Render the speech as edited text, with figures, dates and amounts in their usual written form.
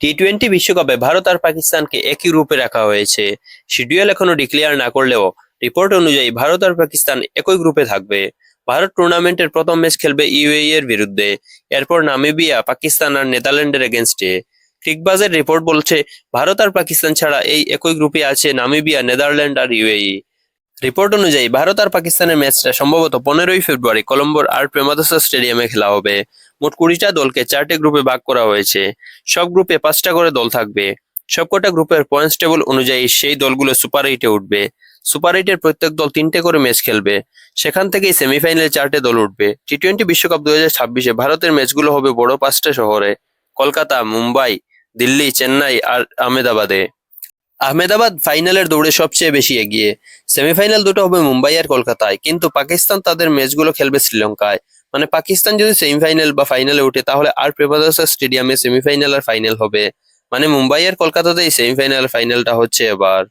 T twenty বিশ্বকাপে ভারত আর পাকিস্তানকে একই গ্রুপে রাখা হয়েছে। শিডিউল এখনো ডিক্লেয়ার না করলেও রিপোর্ট অনুযায়ী ভারত আর পাকিস্তান একই গ্রুপে থাকবে। ভারত টুর্নামেন্টের প্রথম ম্যাচ খেলবে ইউএই এর বিরুদ্ধে, এরপর নামিবিয়া, পাকিস্তান আর নেদারল্যান্ডের এগেনস্টে। ক্রিকবাজের রিপোর্ট বলছে ভারত আর পাকিস্তান ছাড়া এই একই গ্রুপে আছে নামিবিয়া, নেদারল্যান্ড আর ইউএই। রিপোর্ট অনুযায়ী ভারত আর পাকিস্তানের ম্যাচটা সম্ভবত 15ই ফেব্রুয়ারি কলম্বোর আর প্রেমাদাসা স্টেডিয়ামে খেলা হবে। মোট 20টা দলকে 4টে গ্রুপে ভাগ করা হয়েছে। সব গ্রুপে 5টা করে দল থাকবে। সবকটা গ্রুপের পয়েন্টস টেবল অনুযায়ী সেই দলগুলো সুপার এইটে উঠবে। সুপার এইটের প্রত্যেক দল 3টে করে ম্যাচ খেলবে। সেখান থেকেই সেমিফাইনালে 4টে দল উঠবে। টি-টোয়েন্টি বিশ্বকাপ 2026-এ ভারতের ম্যাচগুলো হবে বড় 5টা শহরে: কলকাতা, মুম্বাই, দিল্লি, চেন্নাই আর আহমেদাবাদে। আহমেদাবাদ ফাইনালের দৌড়ে সবচেয়ে বেশি এগিয়ে। সেমিফাইনাল দুটো হবে মুম্বাই আর কলকাতায়, কিন্তু পাকিস্তান তাদের ম্যাচগুলো খেলবে শ্রীলঙ্কায়। মানে পাকিস্তান যদি সেমিফাইনাল বা ফাইনালে ওঠে তাহলে আর প্রেমাদাসা স্টেডিয়ামে সেমিফাইনাল আর ফাইনাল হবে। মানে মুম্বাই আর কলকাতাতেই সেমিফাইনাল ফাইনালটা হচ্ছে এবার।